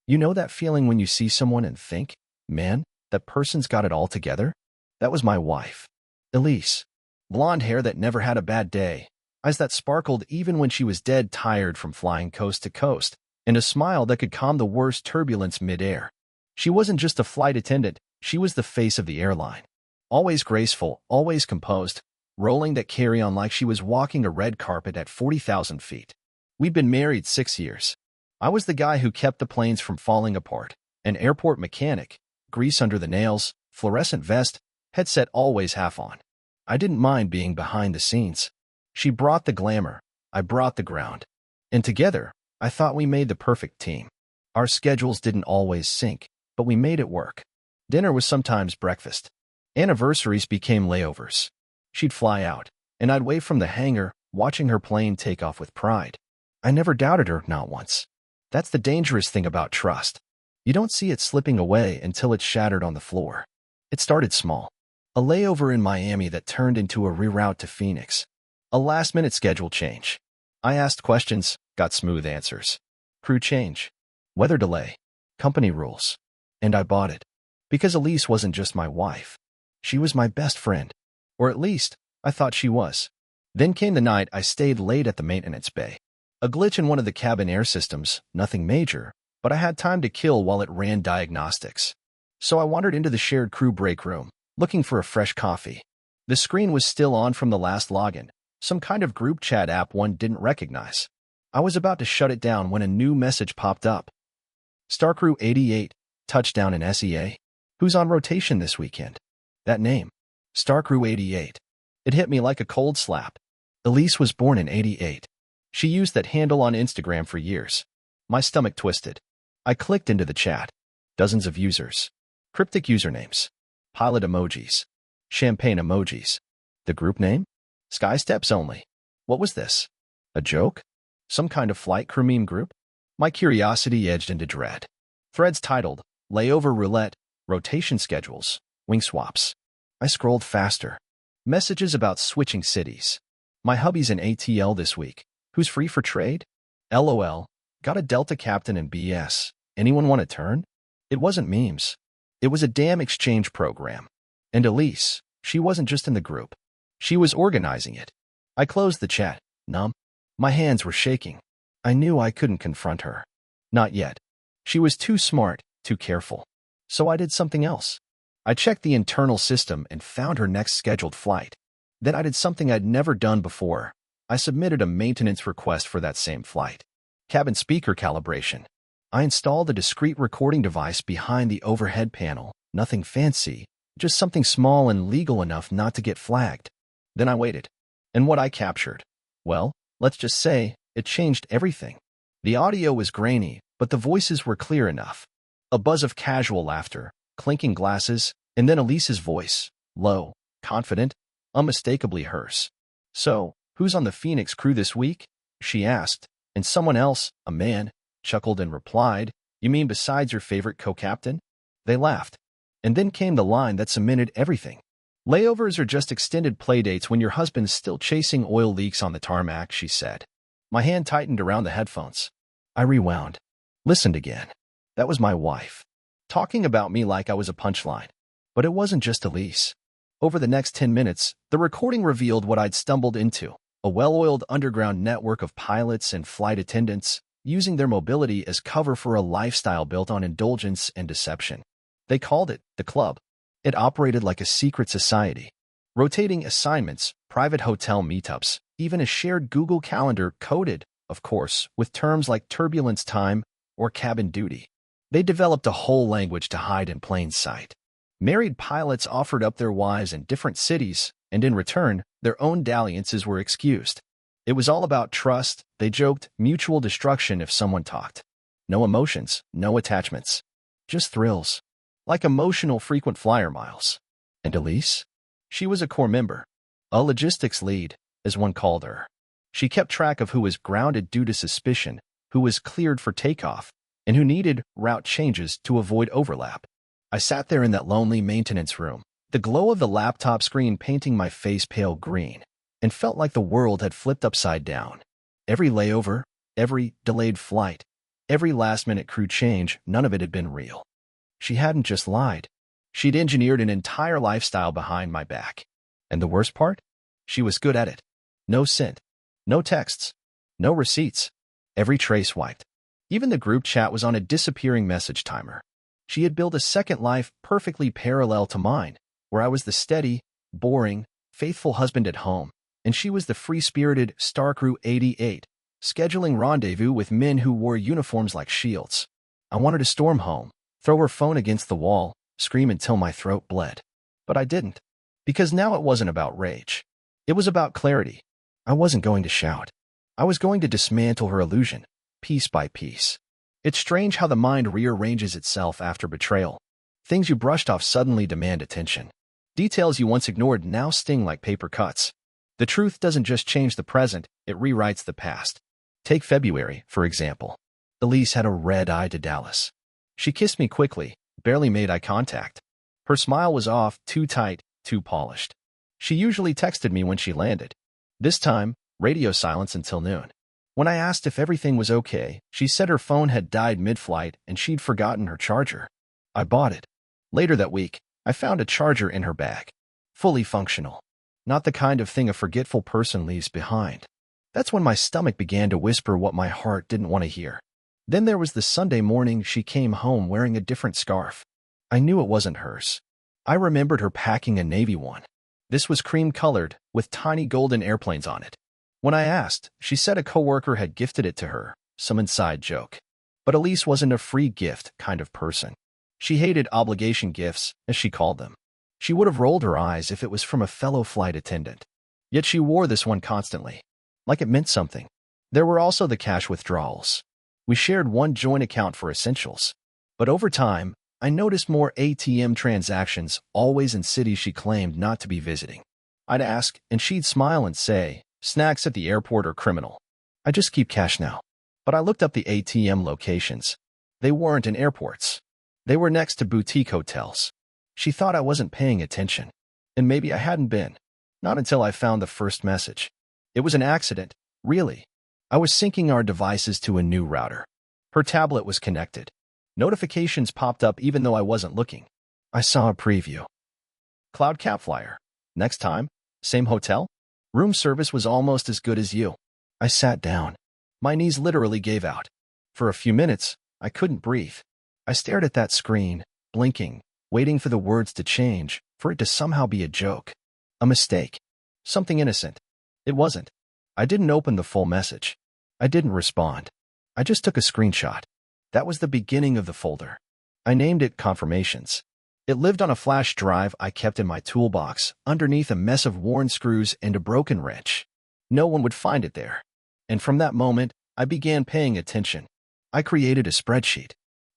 You know that feeling when you see someone and think, man, that person's got it all together? That was my wife, Elise. Blonde hair that never had a bad day, eyes that sparkled even when she was dead tired from flying coast to coast, and a smile that could calm the worst turbulence midair. She wasn't just a flight attendant, she was the face of the airline. Always graceful, always composed, rolling that carry-on like she was walking a red carpet at 40,000 feet. We'd been married 6 years. I was the guy who kept the planes from falling apart, an airport mechanic, grease under the nails, fluorescent vest, headset always half on. I didn't mind being behind the scenes. She brought the glamour, I brought the ground. And together, I thought we made the perfect team. Our schedules didn't always sync, but we made it work. Dinner was sometimes breakfast. Anniversaries became layovers. She'd fly out, and I'd wave from the hangar, watching her plane take off with pride. I never doubted her, not once. That's the dangerous thing about trust. You don't see it slipping away until it's shattered on the floor. It started small. A layover in Miami that turned into a reroute to Phoenix. A last-minute schedule change. I asked questions, got smooth answers. Crew change. Weather delay. Company rules. And I bought it. Because Elise wasn't just my wife. She was my best friend. Or at least, I thought she was. Then came the night I stayed late at the maintenance bay. A glitch in one of the cabin air systems, nothing major, but I had time to kill while it ran diagnostics. So I wandered into the shared crew break room, looking for a fresh coffee. The screen was still on from the last login, some kind of group chat app one didn't recognize. I was about to shut it down when a new message popped up. Starcrew 88, touchdown in SEA. Who's on rotation this weekend? That name. Starcrew 88. It hit me like a cold slap. Elise was born in '88. She used that handle on Instagram for years. My stomach twisted. I clicked into the chat. Dozens of users. Cryptic usernames. Pilot emojis. Champagne emojis. The group name? Sky Steps Only. What was this? A joke? Some kind of flight crew meme group? My curiosity edged into dread. Threads titled, Layover Roulette, Rotation Schedules, Wing Swaps. I scrolled faster. Messages about switching cities. My hubby's in ATL this week. Who's free for trade? LOL. Got a Delta captain in BS. Anyone want a turn? It wasn't memes. It was a damn exchange program. And Elise, she wasn't just in the group. She was organizing it. I closed the chat, numb. My hands were shaking. I knew I couldn't confront her. Not yet. She was too smart, too careful. So I did something else. I checked the internal system and found her next scheduled flight. Then I did something I'd never done before. I submitted a maintenance request for that same flight. Cabin speaker calibration. I installed a discrete recording device behind the overhead panel, nothing fancy, just something small and legal enough not to get flagged. Then I waited. And what I captured? Well, let's just say, it changed everything. The audio was grainy, but the voices were clear enough. A buzz of casual laughter, clinking glasses, and then Elise's voice, low, confident, unmistakably hers. So, who's on the Phoenix crew this week? She asked, and someone else, a man, chuckled and replied, You mean besides your favorite co-captain? They laughed. And then came the line that cemented everything. Layovers are just extended playdates when your husband's still chasing oil leaks on the tarmac, she said. My hand tightened around the headphones. I rewound. Listened again. That was my wife. Talking about me like I was a punchline. But it wasn't just Elise. Over the next 10 minutes, the recording revealed what I'd stumbled into, a well-oiled underground network of pilots and flight attendants, using their mobility as cover for a lifestyle built on indulgence and deception. They called it the club. It operated like a secret society. Rotating assignments, private hotel meetups, even a shared Google Calendar coded, of course, with terms like turbulence time or cabin duty. They developed a whole language to hide in plain sight. Married pilots offered up their wives in different cities, and in return, their own dalliances were excused. It was all about trust, they joked, mutual destruction if someone talked. No emotions, no attachments. Just thrills. Like emotional frequent flyer miles. And Elise? She was a core member. A logistics lead, as one called her. She kept track of who was grounded due to suspicion, who was cleared for takeoff, and who needed route changes to avoid overlap. I sat there in that lonely maintenance room, the glow of the laptop screen painting my face pale green, and felt like the world had flipped upside down. Every layover, every delayed flight, Every last-minute crew change, none of it had been real. She hadn't just lied. She'd engineered an entire lifestyle behind my back. And the worst part? She was good at it. No scent. No texts. No receipts. Every trace wiped. Even the group chat was on a disappearing message timer. She had built a second life perfectly parallel to mine, where I was the steady, boring, faithful husband at home, and she was the free-spirited Star Crew 88, scheduling rendezvous with men who wore uniforms like shields. I wanted to storm home, throw her phone against the wall, scream until my throat bled. But I didn't. Because now it wasn't about rage. It was about clarity. I wasn't going to shout. I was going to dismantle her illusion, piece by piece. It's strange how the mind rearranges itself after betrayal. Things you brushed off suddenly demand attention. Details you once ignored now sting like paper cuts. The truth doesn't just change the present, it rewrites the past. Take February, for example. Elise had a red eye to Dallas. She kissed me quickly, barely made eye contact. Her smile was off, too tight, too polished. She usually texted me when she landed. This time, radio silence until noon. When I asked if everything was okay, she said her phone had died mid-flight and she'd forgotten her charger. I bought it. Later that week, I found a charger in her bag. Fully functional. Not the kind of thing a forgetful person leaves behind. That's when my stomach began to whisper what my heart didn't want to hear. Then there was the Sunday morning she came home wearing a different scarf. I knew it wasn't hers. I remembered her packing a navy one. This was cream-colored, with tiny golden airplanes on it. When I asked, she said a coworker had gifted it to her, some inside joke. But Elise wasn't a free gift kind of person. She hated obligation gifts, as she called them. She would have rolled her eyes if it was from a fellow flight attendant. Yet she wore this one constantly, like it meant something. There were also the cash withdrawals. We shared one joint account for essentials. But over time, I noticed more ATM transactions, always in cities she claimed not to be visiting. I'd ask, and she'd smile and say, "Snacks at the airport are criminal. I just keep cash now." But I looked up the ATM locations. They weren't in airports. They were next to boutique hotels. She thought I wasn't paying attention. And maybe I hadn't been. Not until I found the first message. It was an accident, really. I was syncing our devices to a new router. Her tablet was connected. Notifications popped up even though I wasn't looking. I saw a preview. Cloud Cap Flyer. Next time, same hotel? Room service was almost as good as you. I sat down. My knees literally gave out. For a few minutes, I couldn't breathe. I stared at that screen, blinking, waiting for the words to change, for it to somehow be a joke. A mistake. Something innocent. It wasn't. I didn't open the full message. I didn't respond. I just took a screenshot. That was the beginning of the folder. I named it Confirmations. It lived on a flash drive I kept in my toolbox, underneath a mess of worn screws and a broken wrench. No one would find it there. And from that moment, I began paying attention. I created a spreadsheet.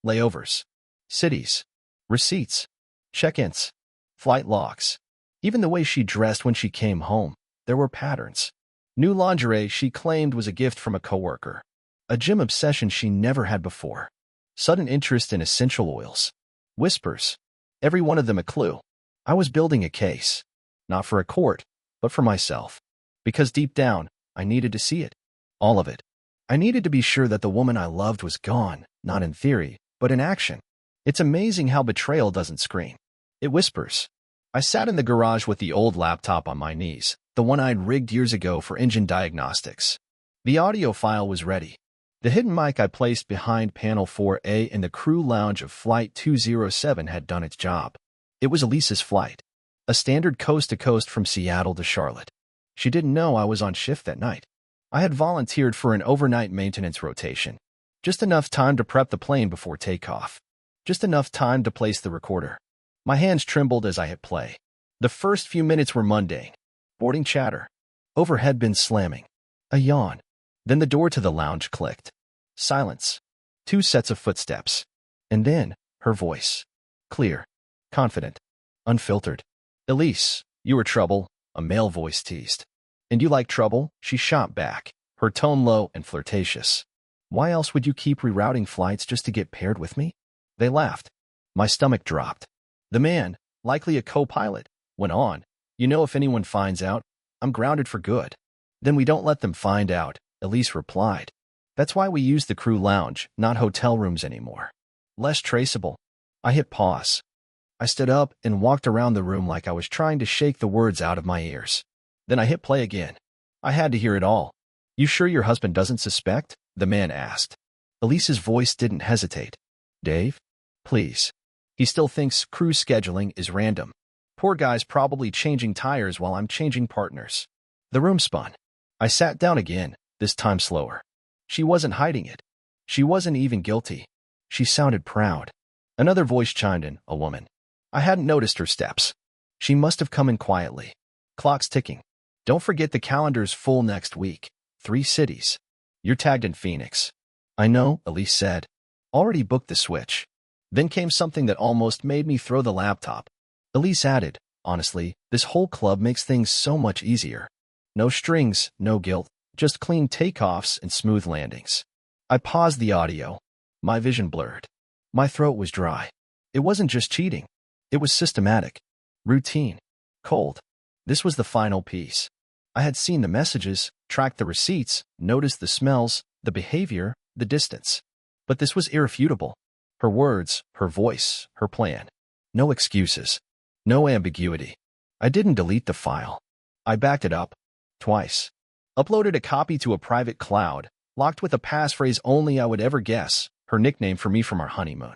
Layovers. Cities. Receipts. Check-ins. Flight logs. Even the way she dressed when she came home, there were patterns. New lingerie she claimed was a gift from a coworker. A gym obsession she never had before. Sudden interest in essential oils. Whispers. Every one of them a clue. I was building a case. Not for a court, but for myself. Because deep down, I needed to see it. All of it. I needed to be sure that the woman I loved was gone, not in theory, but in action. It's amazing how betrayal doesn't scream. It whispers. I sat in the garage with the old laptop on my knees, the one I'd rigged years ago for engine diagnostics. The audio file was ready. The hidden mic I placed behind panel 4A in the crew lounge of Flight 207 had done its job. It was Elise's flight. A standard coast-to-coast from Seattle to Charlotte. She didn't know I was on shift that night. I had volunteered for an overnight maintenance rotation. Just enough time to prep the plane before takeoff. Just enough time to place the recorder. My hands trembled as I hit play. The first few minutes were mundane. Boarding chatter. Overhead bin slamming. A yawn. Then the door to the lounge clicked. Silence. 2 sets of footsteps. And then, her voice. Clear. Confident. Unfiltered. "Elise, you were trouble," a male voice teased. "And you like trouble?" she shot back, her tone low and flirtatious. "Why else would you keep rerouting flights just to get paired with me?" They laughed. My stomach dropped. The man, likely a co-pilot, went on. "You know, if anyone finds out, I'm grounded for good." "Then we don't let them find out," Elise replied. That's why we use the crew lounge, not hotel rooms anymore. Less traceable. I hit pause. I stood up and walked around the room like I was trying to shake the words out of my ears. Then I hit play again. I had to hear it all. You sure your husband doesn't suspect? The man asked. Elise's voice didn't hesitate. Dave? Please. He still thinks crew scheduling is random. Poor guy's probably changing tires while I'm changing partners. The room spun. I sat down again, this time slower. She wasn't hiding it. She wasn't even guilty. She sounded proud. Another voice chimed in, a woman. I hadn't noticed her steps. She must have come in quietly. Clock's ticking. Don't forget the calendar's full next week. 3 cities. You're tagged in Phoenix. I know, Elise said. Already booked the switch. Then came something that almost made me throw the laptop. Elise added, honestly, this whole club makes things so much easier. No strings, no guilt, just clean takeoffs and smooth landings. I paused the audio. My vision blurred. My throat was dry. It wasn't just cheating. It was systematic. Routine. Cold. This was the final piece. I had seen the messages, tracked the receipts, noticed the smells, the behavior, the distance. But this was irrefutable. Her words, her voice, her plan. No excuses. No ambiguity. I didn't delete the file. I backed it up. Twice. Uploaded a copy to a private cloud, locked with a passphrase only I would ever guess, her nickname for me from our honeymoon.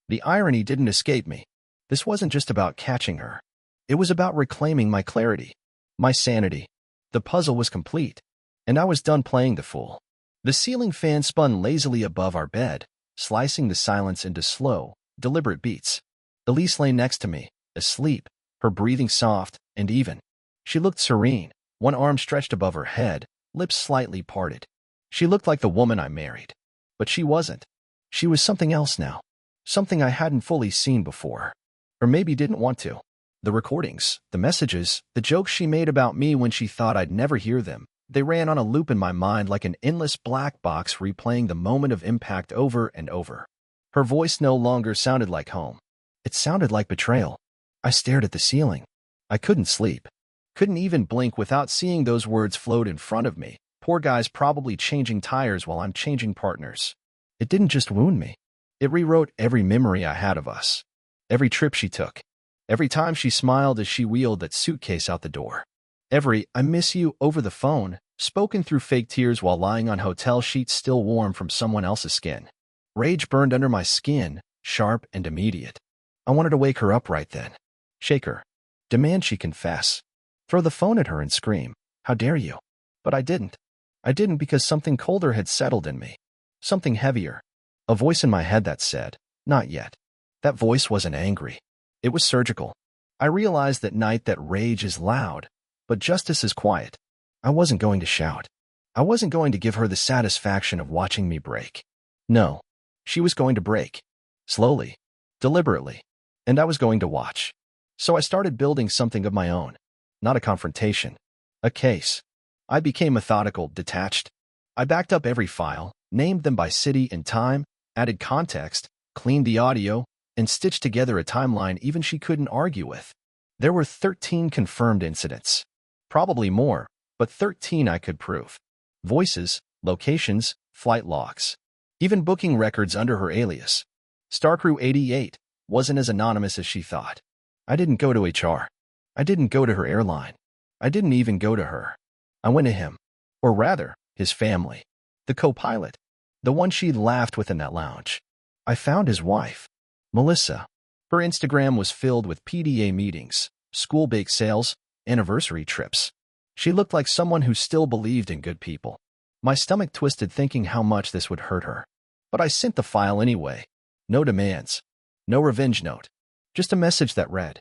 The irony didn't escape me. This wasn't just about catching her. It was about reclaiming my clarity, my sanity. The puzzle was complete, and I was done playing the fool. The ceiling fan spun lazily above our bed, slicing the silence into slow, deliberate beats. Elise lay next to me, asleep, her breathing soft and even. She looked serene, one arm stretched above her head, lips slightly parted. She looked like the woman I married. But she wasn't. She was something else now. Something I hadn't fully seen before. Or maybe didn't want to. The recordings, the messages, the jokes she made about me when she thought I'd never hear them, they ran on a loop in my mind like an endless black box replaying the moment of impact over and over. Her voice no longer sounded like home. It sounded like betrayal. I stared at the ceiling. I couldn't sleep. Couldn't even blink without seeing those words float in front of me. Poor guy's probably changing tires while I'm changing partners. It didn't just wound me. It rewrote every memory I had of us. Every trip she took. Every time she smiled as she wheeled that suitcase out the door. Every "I miss you" over the phone, spoken through fake tears while lying on hotel sheets still warm from someone else's skin. Rage burned under my skin, sharp and immediate. I wanted to wake her up right then. Shake her. Demand she confess. Throw the phone at her and scream, "How dare you?" But I didn't. I didn't because something colder had settled in me. Something heavier. A voice in my head that said, "Not yet." That voice wasn't angry. It was surgical. I realized that night that rage is loud, but justice is quiet. I wasn't going to shout. I wasn't going to give her the satisfaction of watching me break. No. She was going to break. Slowly. Deliberately. And I was going to watch. So I started building something of my own. Not a confrontation. A case. I became methodical, detached. I backed up every file, named them by city and time, added context, cleaned the audio, and stitched together a timeline even she couldn't argue with. There were 13 confirmed incidents. Probably more, but 13 I could prove. Voices, locations, flight logs. Even booking records under her alias. Starcrew 88 wasn't as anonymous as she thought. I didn't go to HR. I didn't go to her airline. I didn't even go to her. I went to him. Or rather, his family. The co-pilot. The one she'd laughed with in that lounge. I found his wife. Melissa. Her Instagram was filled with PDA meetings, school bake sales, anniversary trips. She looked like someone who still believed in good people. My stomach twisted thinking how much this would hurt her. But I sent the file anyway. No demands. No revenge note. Just a message that read,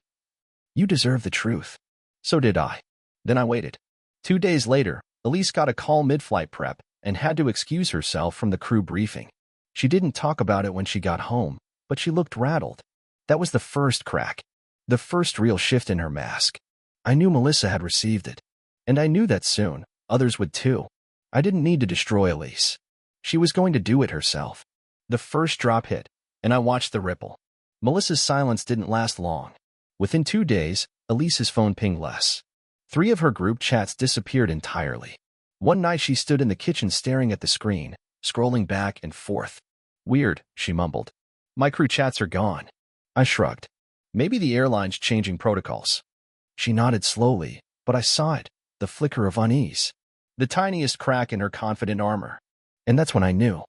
"You deserve the truth." So did I. Then I waited. 2 days later, Elise got a call mid-flight prep and had to excuse herself from the crew briefing. She didn't talk about it when she got home, but she looked rattled. That was the first crack. The first real shift in her mask. I knew Melissa had received it. And I knew that soon, others would too. I didn't need to destroy Elise. She was going to do it herself. The first drop hit, and I watched the ripple. Melissa's silence didn't last long. Within 2 days, Elise's phone pinged less. 3 of her group chats disappeared entirely. One night she stood in the kitchen staring at the screen, scrolling back and forth. Weird, she mumbled. My crew chats are gone. I shrugged. Maybe the airline's changing protocols. She nodded slowly, but I saw it, the flicker of unease. The tiniest crack in her confident armor. And that's when I knew.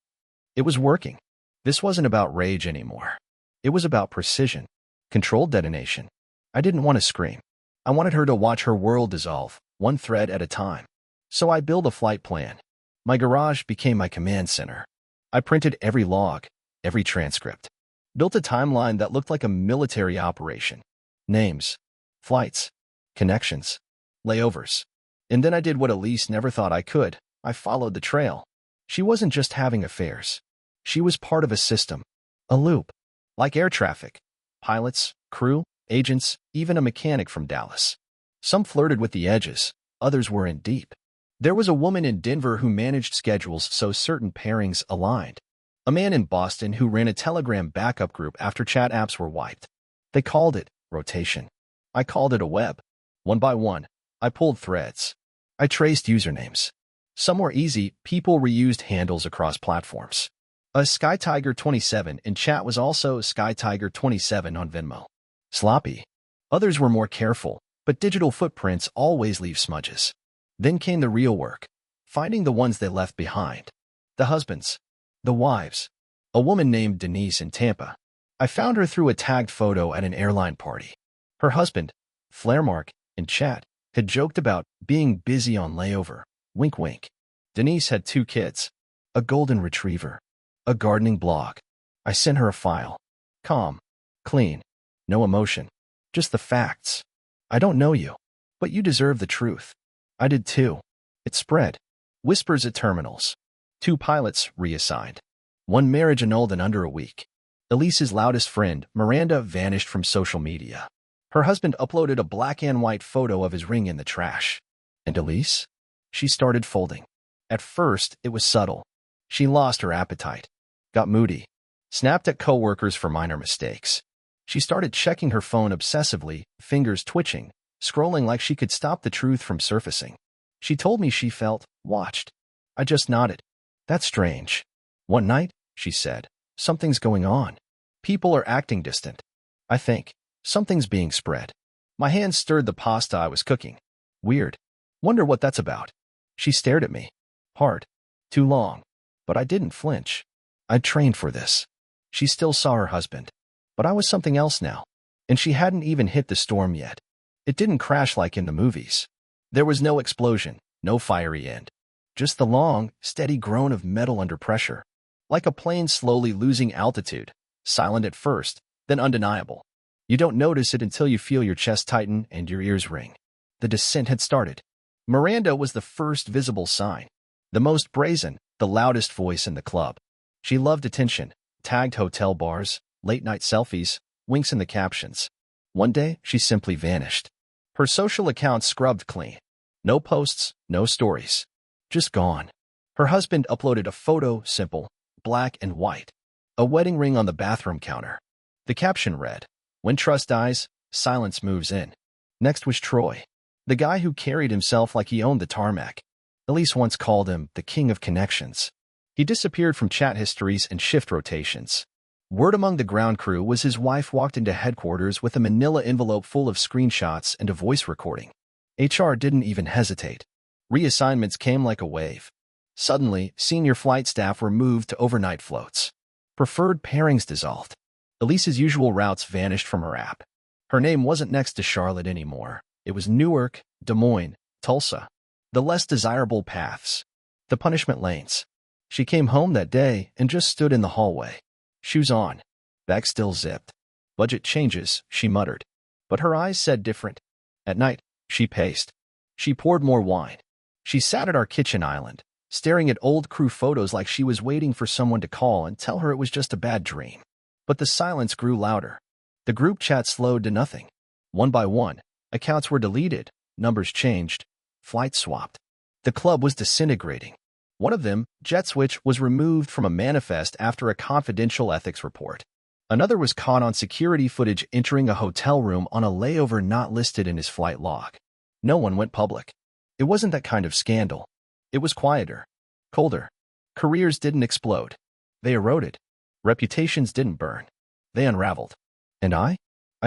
It was working. This wasn't about rage anymore. It was about precision. Controlled detonation. I didn't want to scream. I wanted her to watch her world dissolve, one thread at a time. So I built a flight plan. My garage became my command center. I printed every log, every transcript. Built a timeline that looked like a military operation. Names, flights, connections, layovers. And then I did what Elise never thought I could. I followed the trail. She wasn't just having affairs. She was part of a system, a loop, like air traffic, pilots, crew, agents, even a mechanic from Dallas. Some flirted with the edges, others were in deep. There was a woman in Denver who managed schedules so certain pairings aligned. A man in Boston who ran a Telegram backup group after chat apps were wiped. They called it rotation. I called it a web. One by one, I pulled threads. I traced usernames. Some were easy, people reused handles across platforms. A SkyTiger27 in chat was also SkyTiger27 on Venmo. Sloppy. Others were more careful, but digital footprints always leave smudges. Then came the real work, finding the ones they left behind. The husbands. The wives. A woman named Denise in Tampa. I found her through a tagged photo at an airline party. Her husband, Flaremark, in chat, had joked about being busy on layover. Wink wink. Denise had 2 kids. A golden retriever. A gardening blog. I sent her a file. Calm. Clean. No emotion. Just the facts. I don't know you, but you deserve the truth. I did too. It spread. Whispers at terminals. 2 pilots reassigned. 1 marriage annulled in under a week. Elise's loudest friend, Miranda, vanished from social media. Her husband uploaded a black and white photo of his ring in the trash. And Elise? She started folding. At first, it was subtle. She lost her appetite. Got moody. Snapped at coworkers for minor mistakes. She started checking her phone obsessively, fingers twitching, scrolling like she could stop the truth from surfacing. She told me she felt watched. I just nodded. That's strange. One night, she said, something's going on. People are acting distant. I think something's being spread. My hands stirred the pasta I was cooking. Weird. Wonder what that's about. She stared at me. Hard. Too long. But I didn't flinch. I'd trained for this. She still saw her husband. But I was something else now. And she hadn't even hit the storm yet. It didn't crash like in the movies. There was no explosion, no fiery end. Just the long, steady groan of metal under pressure. Like a plane slowly losing altitude. Silent at first, then undeniable. You don't notice it until you feel your chest tighten and your ears ring. The descent had started. Miranda was the first visible sign. The most brazen, the loudest voice in the club. She loved attention, tagged hotel bars, late-night selfies, winks in the captions. One day, she simply vanished. Her social account scrubbed clean. No posts, no stories. Just gone. Her husband uploaded a photo, simple, black and white. A wedding ring on the bathroom counter. The caption read, "When trust dies, silence moves in." Next was Troy. The guy who carried himself like he owned the tarmac. Elise once called him the king of connections. He disappeared from chat histories and shift rotations. Word among the ground crew was his wife walked into headquarters with a manila envelope full of screenshots and a voice recording. HR didn't even hesitate. Reassignments came like a wave. Suddenly, senior flight staff were moved to overnight floats. Preferred pairings dissolved. Elise's usual routes vanished from her app. Her name wasn't next to Charlotte anymore. It was Newark, Des Moines, Tulsa. The less desirable paths. The punishment lanes. She came home that day and just stood in the hallway. Shoes on. Bag still zipped. Budget changes, she muttered. But her eyes said different. At night, she paced. She poured more wine. She sat at our kitchen island, staring at old crew photos like she was waiting for someone to call and tell her it was just a bad dream. But the silence grew louder. The group chat slowed to nothing. One by one, accounts were deleted, numbers changed, flights swapped. The club was disintegrating. One of them, Jet Switch, was removed from a manifest after a confidential ethics report. Another was caught on security footage entering a hotel room on a layover not listed in his flight log. No one went public. It wasn't that kind of scandal. It was quieter, colder. Careers didn't explode. They eroded. Reputations didn't burn. They unraveled. And I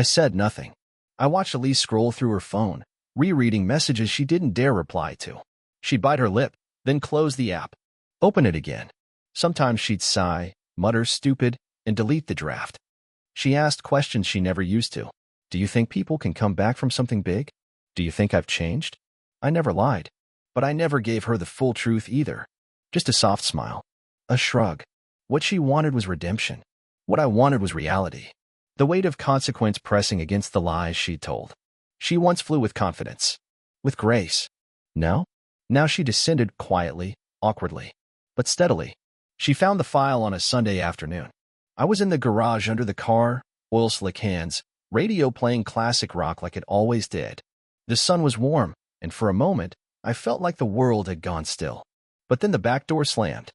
said nothing. I watched Elise scroll through her phone, rereading messages she didn't dare reply to. She'd bite her lip, then close the app. Open it again. Sometimes she'd sigh, mutter stupid, and delete the draft. She asked questions she never used to. Do you think people can come back from something big? Do you think I've changed? I never lied. But I never gave her the full truth either. Just a soft smile. A shrug. What she wanted was redemption. What I wanted was reality. The weight of consequence pressing against the lies she'd told. She once flew with confidence. With grace. Now she descended quietly, awkwardly, but steadily. She found the file on a Sunday afternoon. I was in the garage under the car, oil slick hands, radio playing classic rock like it always did. The sun was warm, and for a moment, I felt like the world had gone still. But then the back door slammed.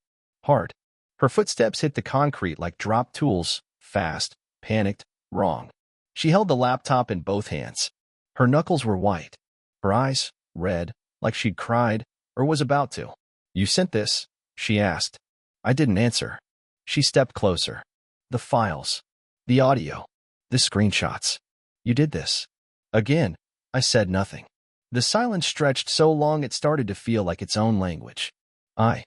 Hard. Her footsteps hit the concrete like dropped tools, fast, panicked, wrong. She held the laptop in both hands. Her knuckles were white. Her eyes, red, like she'd cried, or was about to. You sent this? She asked. I didn't answer. She stepped closer. The files. The audio. The screenshots. You did this. Again, I said nothing. The silence stretched so long it started to feel like its own language. I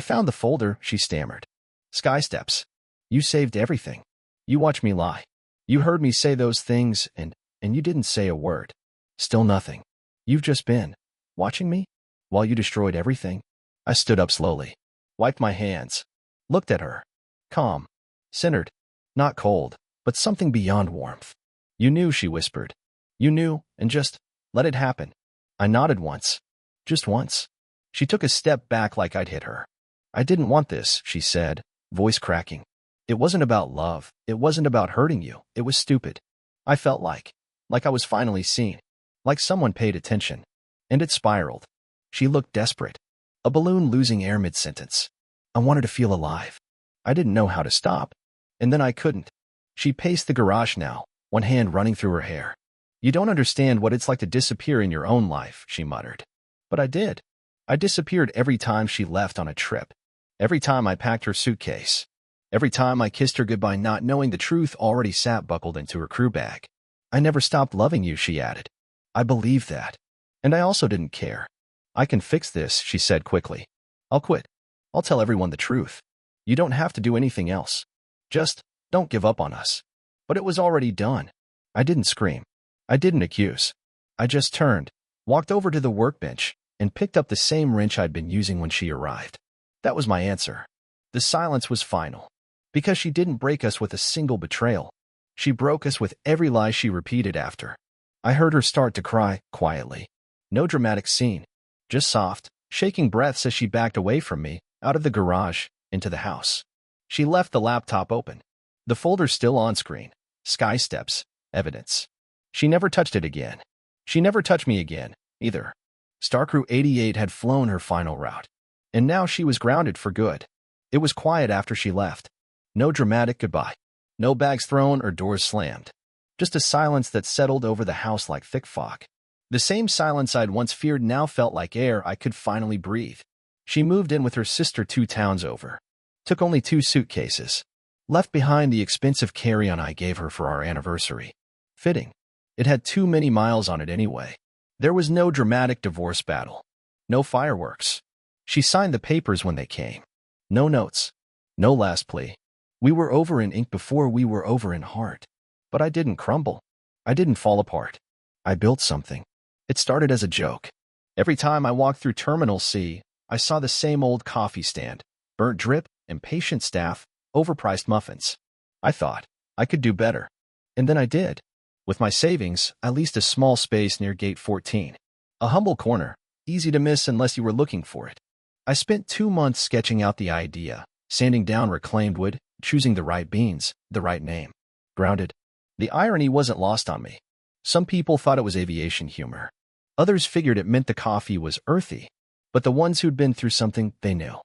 found the folder, she stammered. Sky steps. You saved everything. You watched me lie. You heard me say those things, and you didn't say a word. Still nothing. You've just been watching me while you destroyed everything. I stood up slowly, wiped my hands, looked at her. Calm, centered, not cold, but something beyond warmth. You knew, she whispered. You knew, and just let it happen. I nodded once. Just once. She took a step back like I'd hit her. I didn't want this, she said, voice cracking. It wasn't about love. It wasn't about hurting you. It was stupid. I felt like I was finally seen, like someone paid attention. And it spiraled. She looked desperate. A balloon losing air mid-sentence. I wanted to feel alive. I didn't know how to stop. And then I couldn't. She paced the garage now, one hand running through her hair. You don't understand what it's like to disappear in your own life, she muttered. But I did. I disappeared every time she left on a trip. Every time I packed her suitcase. Every time I kissed her goodbye not knowing the truth already sat buckled into her crew bag. I never stopped loving you, she added. I believed that. And I also didn't care. I can fix this, she said quickly. I'll quit. I'll tell everyone the truth. You don't have to do anything else. Just don't give up on us. But it was already done. I didn't scream. I didn't accuse. I just turned, walked over to the workbench, and picked up the same wrench I'd been using when she arrived. That was my answer. The silence was final. Because she didn't break us with a single betrayal. She broke us with every lie she repeated after. I heard her start to cry, quietly. No dramatic scene. Just soft, shaking breaths as she backed away from me, out of the garage, into the house. She left the laptop open. The folder still on screen. Sky steps. Evidence. She never touched it again. She never touched me again, either. Starcrew 88 had flown her final route. And now she was grounded for good. It was quiet after she left. No dramatic goodbye. No bags thrown or doors slammed. Just a silence that settled over the house like thick fog. The same silence I'd once feared now felt like air I could finally breathe. She moved in with her sister 2 towns over. Took only 2 suitcases. Left behind the expensive carry-on I gave her for our anniversary. Fitting. It had too many miles on it anyway. There was no dramatic divorce battle. No fireworks. She signed the papers when they came. No notes. No last plea. We were over in ink before we were over in heart. But I didn't crumble. I didn't fall apart. I built something. It started as a joke. Every time I walked through Terminal C, I saw the same old coffee stand, burnt drip, impatient staff, overpriced muffins. I thought I could do better. And then I did. With my savings, I leased a small space near Gate 14. A humble corner, easy to miss unless you were looking for it. I spent 2 months sketching out the idea, sanding down reclaimed wood, choosing the right beans, the right name. Grounded. The irony wasn't lost on me. Some people thought it was aviation humor. Others figured it meant the coffee was earthy. But the ones who'd been through something, they knew.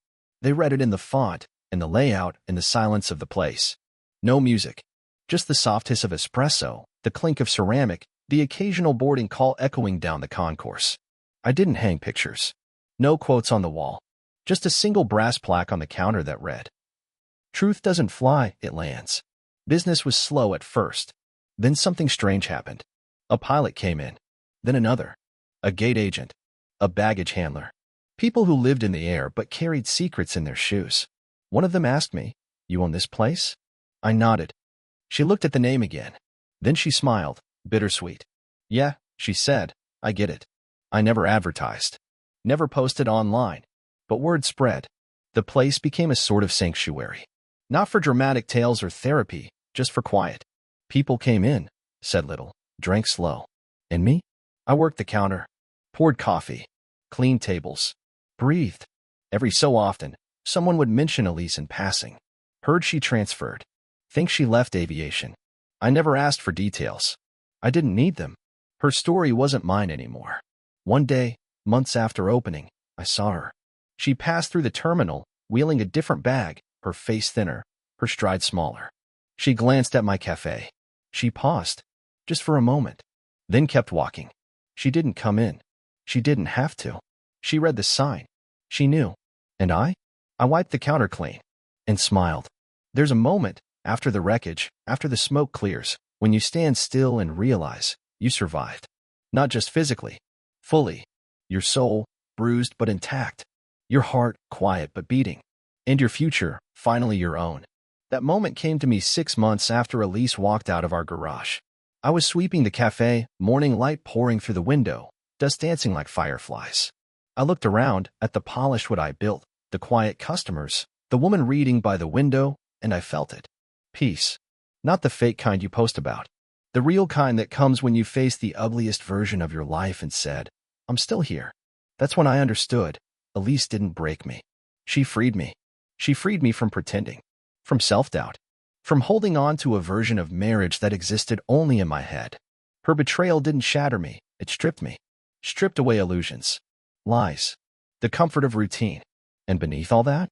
They read it in the font, in the layout, in the silence of the place. No music. Just the soft hiss of espresso, the clink of ceramic, the occasional boarding call echoing down the concourse. I didn't hang pictures. No quotes on the wall. Just a single brass plaque on the counter that read, "Truth doesn't fly, it lands." Business was slow at first. Then something strange happened. A pilot came in. Then another. A gate agent. A baggage handler. People who lived in the air but carried secrets in their shoes. One of them asked me, "You own this place?" I nodded. She looked at the name again. Then she smiled, bittersweet. "Yeah," she said, "I get it. I never advertised. Never posted online. But word spread. The place became a sort of sanctuary. Not for dramatic tales or therapy, just for quiet. People came in, said little, drank slow. And me? I worked the counter, poured coffee, cleaned tables, breathed. Every so often, someone would mention Elise in passing. Heard she transferred. Think she left aviation. I never asked for details. I didn't need them. Her story wasn't mine anymore. One day, months after opening, I saw her. She passed through the terminal, wheeling a different bag, her face thinner, her stride smaller. She glanced at my cafe. She paused, just for a moment, then kept walking. She didn't come in. She didn't have to. She read the sign. She knew. And I wiped the counter clean and smiled. There's a moment, after the wreckage, after the smoke clears, when you stand still and realize you survived. Not just physically, fully. Your soul, bruised but intact. Your heart, quiet but beating. And your future, finally your own. That moment came to me 6 months after Elise walked out of our garage. I was sweeping the cafe, morning light pouring through the window, dust dancing like fireflies. I looked around at the polished wood I built, the quiet customers, the woman reading by the window, and I felt it. Peace. Not the fake kind you post about. The real kind that comes when you face the ugliest version of your life and said, "I'm still here." That's when I understood. Elise didn't break me. She freed me. She freed me from pretending, from self-doubt, from holding on to a version of marriage that existed only in my head. Her betrayal didn't shatter me. It stripped me. Stripped away illusions, lies, the comfort of routine. And beneath all that,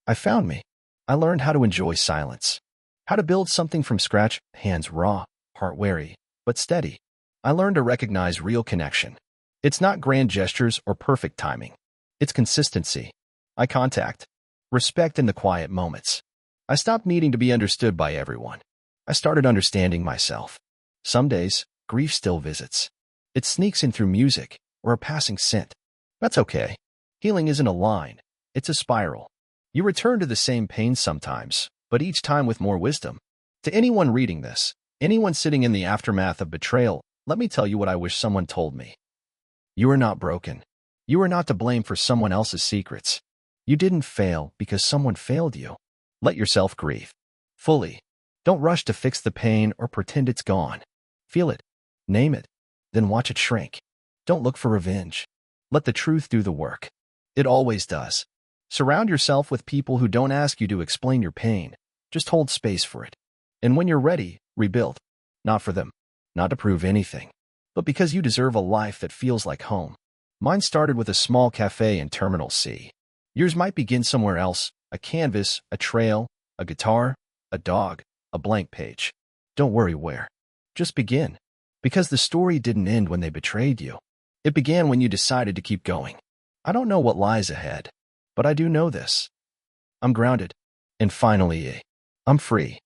I found me. I learned how to enjoy silence, how to build something from scratch, hands raw, heart wary, but steady. I learned to recognize real connection. It's not grand gestures or perfect timing. It's consistency, eye contact, respect in the quiet moments. I stopped needing to be understood by everyone. I started understanding myself. Some days, grief still visits. It sneaks in through music or a passing scent. That's okay. Healing isn't a line. It's a spiral. You return to the same pain sometimes, but each time with more wisdom. To anyone reading this, anyone sitting in the aftermath of betrayal, let me tell you what I wish someone told me. You are not broken. You are not to blame for someone else's secrets. You didn't fail because someone failed you. Let yourself grieve. Fully. Don't rush to fix the pain or pretend it's gone. Feel it. Name it. Then watch it shrink. Don't look for revenge. Let the truth do the work. It always does. Surround yourself with people who don't ask you to explain your pain. Just hold space for it. And when you're ready, rebuild. Not for them. Not to prove anything. But because you deserve a life that feels like home. Mine started with a small cafe in Terminal C. Yours might begin somewhere else, a canvas, a trail, a guitar, a dog, a blank page. Don't worry where. Just begin. Because the story didn't end when they betrayed you. It began when you decided to keep going. I don't know what lies ahead, but I do know this. I'm grounded. And finally, I'm free.